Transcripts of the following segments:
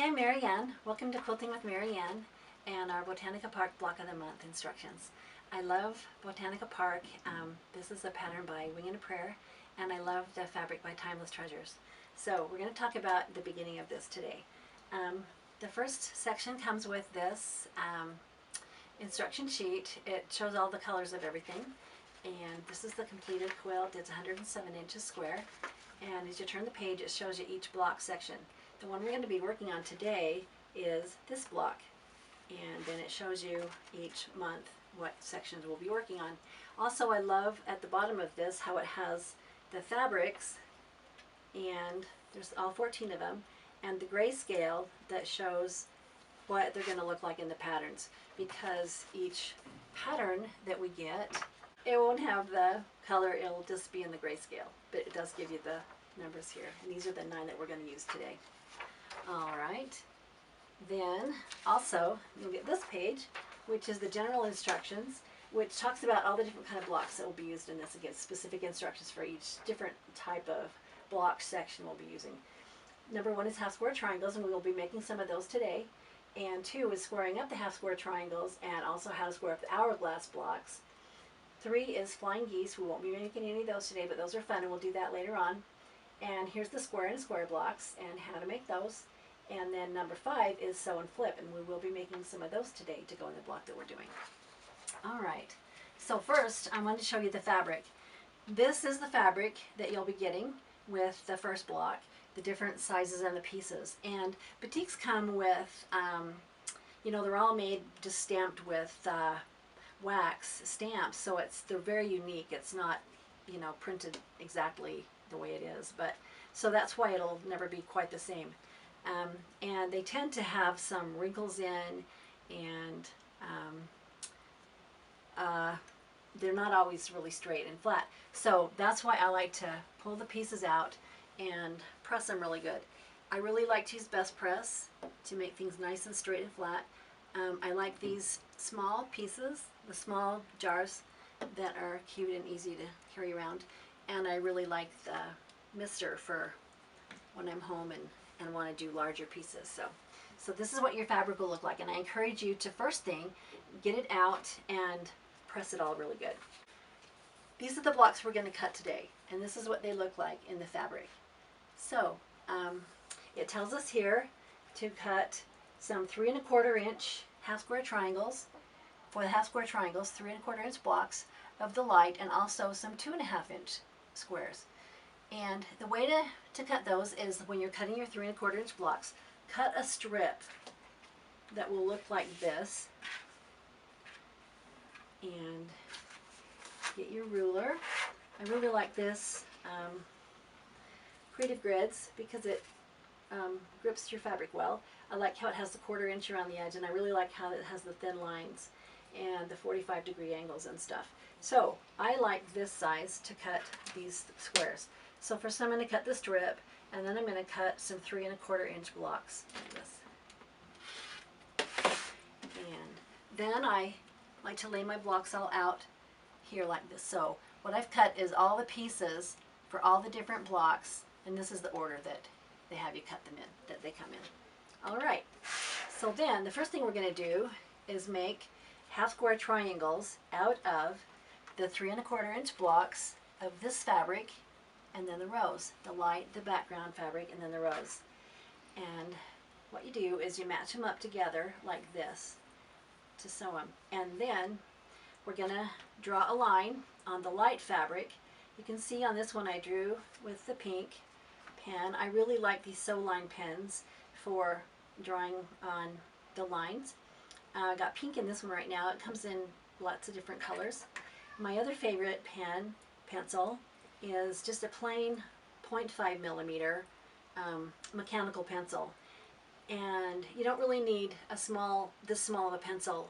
I'm Marianne. Welcome to Quilting with Marianne and our Botanica Park Block of the Month instructions. I love Botanica Park. This is a pattern by Wing and a Prayer, and I love the fabric by Timeless Treasures. So we're going to talk about the beginning of this today. The first section comes with this instruction sheet. It shows all the colors of everything, and this is the completed quilt. It's 107 inches square, and as you turn the page it shows you each block section. The one we're going to be working on today is this block, and then it shows you each month what sections we'll be working on. Also, I love at the bottom of this how it has the fabrics, and there's all 14 of them, and the grayscale that shows what they're going to look like in the patterns, because each pattern that we get, it won't have the color, it'll just be in the grayscale, but it does give you the numbers here, and these are the 9 that we're going to use today. Alright, then also you'll get this page, which is the general instructions, which talks about all the different kind of blocks that will be used in this. Again, specific instructions for each different type of block section we'll be using. Number 1 is half square triangles, and we will be making some of those today. And 2 is squaring up the half square triangles, and also how to square up the hourglass blocks. 3 is flying geese. We won't be making any of those today, but those are fun, and we'll do that later on. And here's the square and square blocks and how to make those. And then number 5 is sew and flip, and we will be making some of those today to go in the block that we're doing. Alright, so first I want to show you the fabric. This is the fabric that you'll be getting with the first block, the different sizes and the pieces. And batiks come with, you know, they're all made just stamped with wax stamps, so they're very unique. It's not, you know, printed exactly the way it is, but so that's why it'll never be quite the same. And they tend to have some wrinkles in, and they're not always really straight and flat. So that's why I like to pull the pieces out and press them really good. I really like to use best press to make things nice and straight and flat. I like these small pieces, the small jars that are cute and easy to carry around. And I really like the mister for when I'm home and want to do larger pieces. So this is what your fabric will look like, and I encourage you to first thing get it out and press it all really good. These are the blocks we're going to cut today, and this is what they look like in the fabric. So it tells us here to cut some 3 1/4 inch half square triangles. For the half square triangles, 3 1/4 inch blocks of the light, and also some 2 1/2 inch squares. And the way to cut those is when you're cutting your 3 1/4 inch blocks, cut a strip that will look like this, and get your ruler. I really like this Creative Grids because it grips your fabric well. I like how it has the 1/4 inch around the edge, and I really like how it has the thin lines and the 45-degree angles and stuff. So I like this size to cut these squares. So first I'm going to cut the strip, and then I'm going to cut some 3 1/4 inch blocks like this. And then I like to lay my blocks all out here like this. So what I've cut is all the pieces for all the different blocks, and this is the order that they have you cut them in, that they come in. Alright, so then the first thing we're going to do is make half square triangles out of the 3 1/4 inch blocks of this fabric, and then the rows, the light, the background fabric, and then the rows. And what you do is you match them up together like this to sew them. And then we're going to draw a line on the light fabric. You can see on this one I drew with the pink pen. I really like these sew line pens for drawing on the lines. I got pink in this one right now. It comes in lots of different colors. My other favorite pencil is just a plain 0.5 millimeter mechanical pencil, and you don't really need this small of a pencil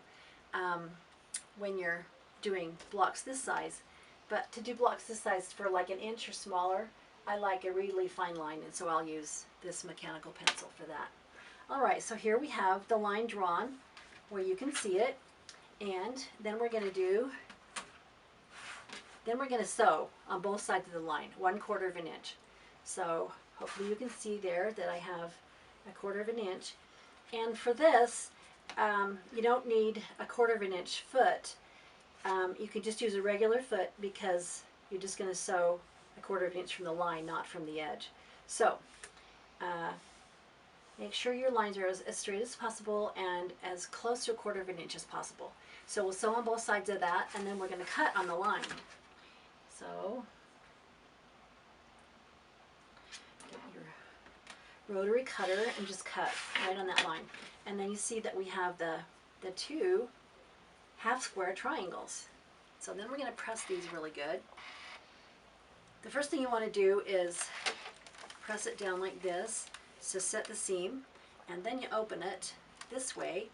when you're doing blocks this size, but to do blocks this size for like 1 inch or smaller, I like a really fine line, and so I'll use this mechanical pencil for that. Alright, so here we have the line drawn where you can see it, and then we're going to sew on both sides of the line, 1/4 inch. So hopefully you can see there that I have 1/4 of an inch. And for this, you don't need 1/4 of an inch foot. You could just use a regular foot because you're just going to sew 1/4 of an inch from the line, not from the edge. So make sure your lines are as straight as possible and as close to 1/4 of an inch as possible. So we'll sew on both sides of that, and then we're going to cut on the line. So get your rotary cutter and just cut right on that line. And then you see that we have the 2 half square triangles. So then we're going to press these really good. The first thing you want to do is press it down like this to set the seam, and then you open it this way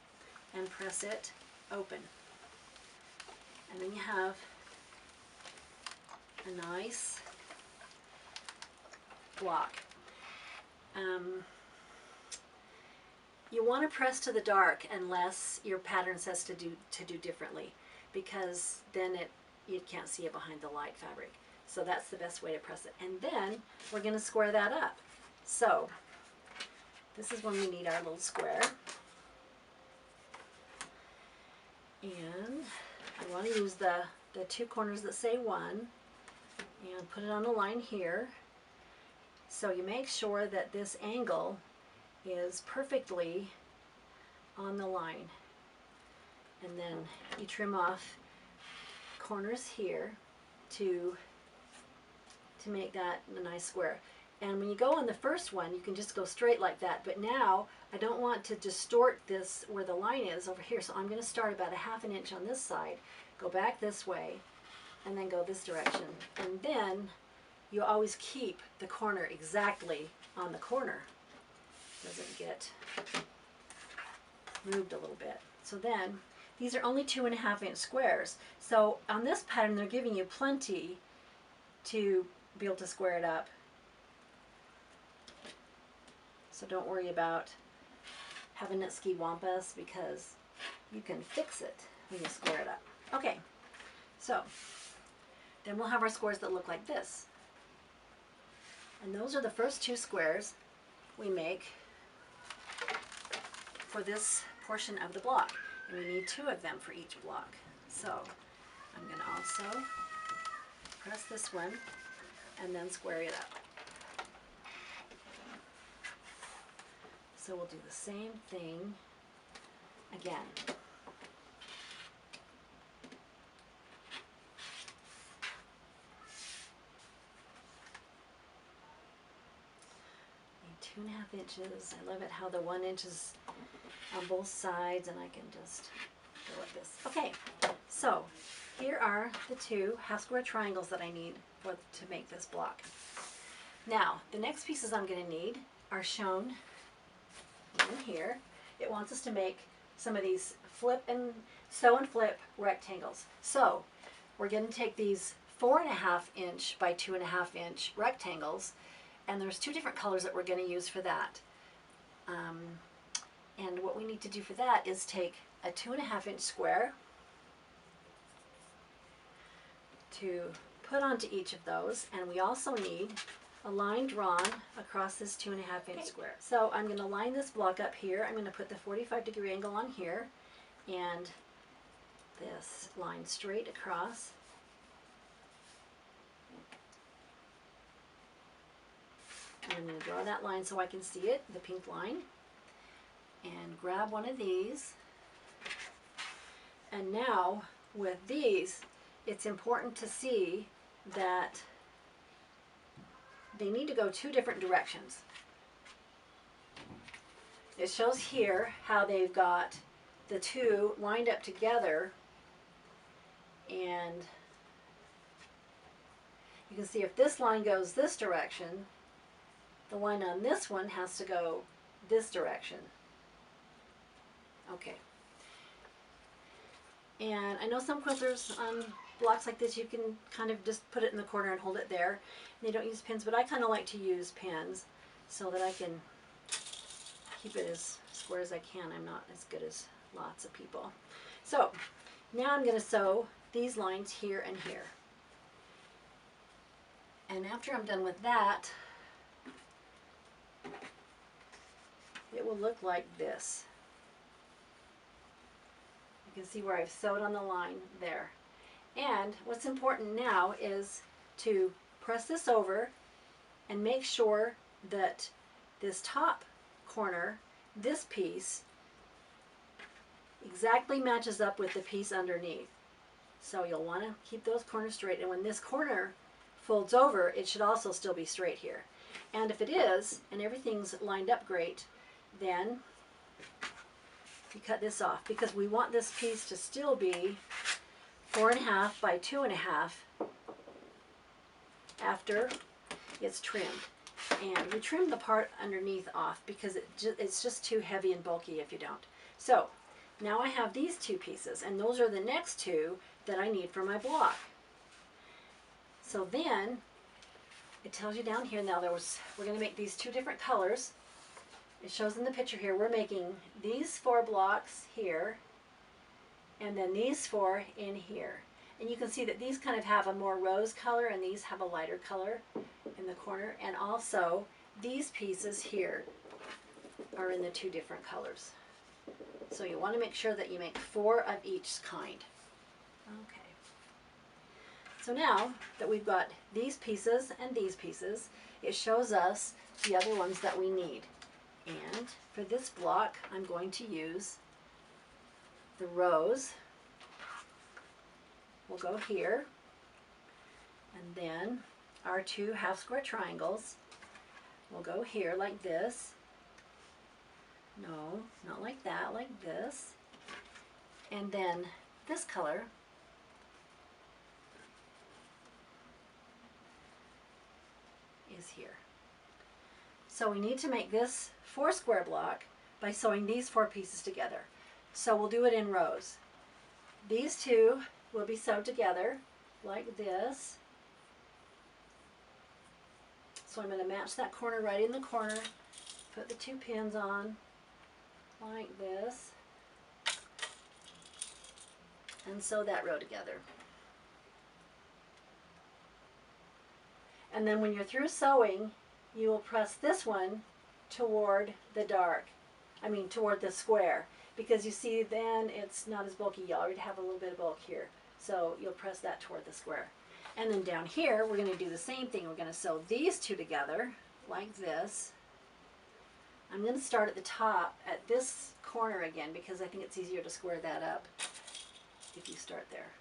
and press it open. And then you have a nice block. You want to press to the dark unless your pattern says to do differently, because then you can't see it behind the light fabric. So that's the best way to press it. And then we're going to square that up. So this is when we need our little square. And I want to use the 2 corners that say 1 and put it on a line here. So you make sure that this angle is perfectly on the line. And then you trim off corners here to make that a nice square. And when you go on the first one, you can just go straight like that. But now I don't want to distort this where the line is over here. So I'm going to start about 1/2 inch on this side, go back this way, and then go this direction. And then you always keep the corner exactly on the corner. Doesn't get moved a little bit. So then these are only 2.5 inch squares. So on this pattern, they're giving you plenty to be able to square it up. So don't worry about having it ski-wampus, because you can fix it when you square it up. Okay, so then we'll have our squares that look like this. And those are the first 2 squares we make for this portion of the block. And we need 2 of them for each block. So I'm going to also press this one and then square it up. So we'll do the same thing again. And 2.5 inches. I love it how the 1 inch is on both sides, and I can just go like this. Okay, so here are the 2 half square triangles that I need to make this block. Now, the next pieces I'm going to need are shown in here. It wants us to make some of these sew and flip rectangles. So we're going to take these 4.5 inch by 2.5 inch rectangles, and there's 2 different colors that we're going to use for that. And what we need to do for that is take a 2.5 inch square to put onto each of those, and we also need a line drawn across this 2.5 inch square. So I'm going to line this block up here. I'm going to put the 45-degree angle on here, and this line straight across. And I'm going to draw that line so I can see it, the pink line, and grab one of these. And now with these, it's important to see that they need to go 2 different directions. It shows here how they've got the 2 lined up together, and you can see if this line goes this direction, the line on this one has to go this direction. Okay. And I know some quilters on blocks like this, you can kind of just put it in the corner and hold it there. They don't use pins, but I kind of like to use pins so that I can keep it as square as I can. I'm not as good as lots of people. So now I'm going to sew these lines here and here. And after I'm done with that, it will look like this. You can see where I've sewed on the line there. And what's important now is to press this over and make sure that this top corner, this piece, exactly matches up with the piece underneath. So you'll want to keep those corners straight, and when this corner folds over, it should also still be straight here. And if it is, and everything's lined up great, then you cut this off, because we want this piece to still be 4.5 by 2.5 after it's trimmed. And we trim the part underneath off because it's just too heavy and bulky if you don't. So now I have these two pieces, and those are the next two that I need for my block. So then it tells you down here, now we're going to make these two different colors. It shows in the picture here, we're making these 4 blocks here, and then these 4 in here. And you can see that these kind of have a more rose color, and these have a lighter color in the corner. And also these pieces here are in the 2 different colors. So you want to make sure that you make 4 of each kind. Okay. So now that we've got these pieces and these pieces, it shows us the other ones that we need. And for this block, I'm going to use the rose. We'll go here, and then our 2 half square triangles will go here like this. No, not like that, like this. And then this color is here. So we need to make this 4 square block by sewing these 4 pieces together. So we'll do it in rows. These 2 will be sewed together like this. So I'm going to match that corner right in the corner, put the 2 pins on like this, and sew that row together. And then when you're through sewing, you will press this one toward the toward the square, because you see then it's not as bulky. You already have a little bit of bulk here. So you'll press that toward the square. And then down here, we're going to do the same thing. We're going to sew these 2 together like this. I'm going to start at the top at this corner again, because I think it's easier to square that up if you start there.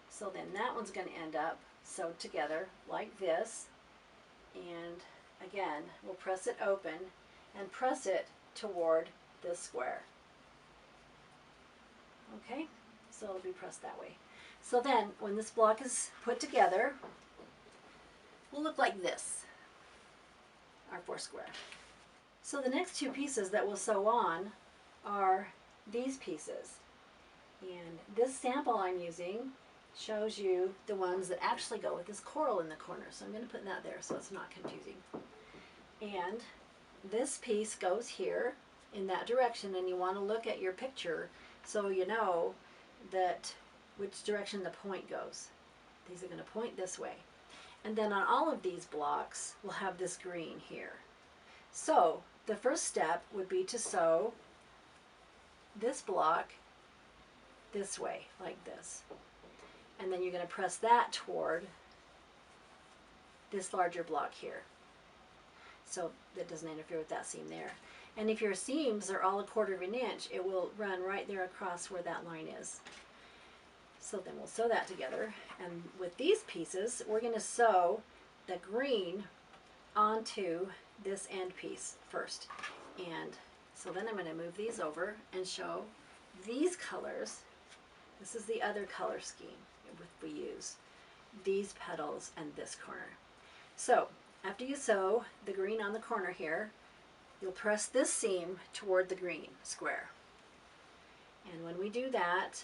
So then that one's going to end up sewed together like this. And again, we'll press it open and press it toward this square. Okay, so it'll be pressed that way. So then when this block is put together, will look like this, our 4 square. So the next 2 pieces that we'll sew on are these pieces. And this sample I'm using shows you the ones that actually go with this coral in the corner. So I'm going to put that there so it's not confusing. And this piece goes here in that direction, and you want to look at your picture so you know that which direction the point goes. These are going to point this way. And then on all of these blocks, we'll have this green here. So the first step would be to sew this block this way, like this. And then you're going to press that toward this larger block here, so that doesn't interfere with that seam there. And if your seams are all 1/4 inch, it will run right there across where that line is. So then we'll sew that together, and with these pieces we're going to sew the green onto this end piece first. And so then I'm going to move these over and show these colors. This is the other color scheme we use, these petals and this corner. So after you sew the green on the corner here, you'll press this seam toward the green square. And when we do that,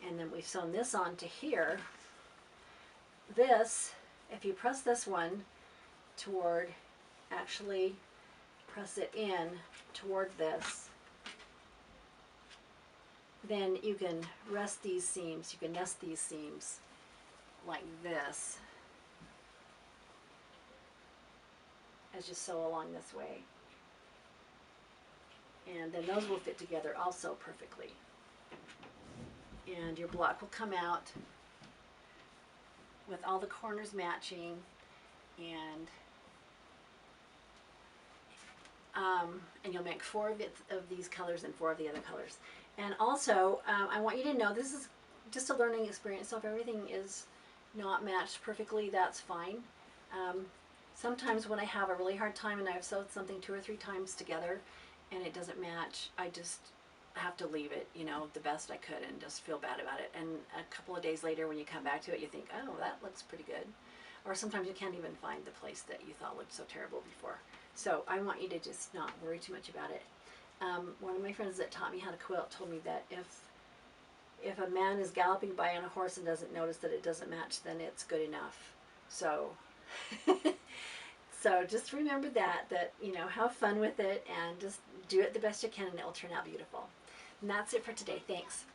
and then we've sewn this on to here, this, if you press this one toward, actually press it in toward this, then you can rest these seams, you can nest these seams like this as you sew along this way. And then those will fit together also perfectly. And your block will come out with all the corners matching, and you'll make 4 of these colors and 4 of the other colors. And also, I want you to know this is just a learning experience, so if everything is not matched perfectly, that's fine. Sometimes when I have a really hard time and I've sewed something 2 or 3 times together and it doesn't match, I just have to leave it, you know, the best I could and just feel bad about it. And a couple of days later when you come back to it, you think, oh, that looks pretty good. Or sometimes you can't even find the place that you thought looked so terrible before. So I want you to just not worry too much about it. One of my friends that taught me how to quilt told me that if a man is galloping by on a horse and doesn't notice that it doesn't match, then it's good enough. So so just remember that, you know, have fun with it and just do it the best you can and it'll turn out beautiful. And that's it for today. Thanks.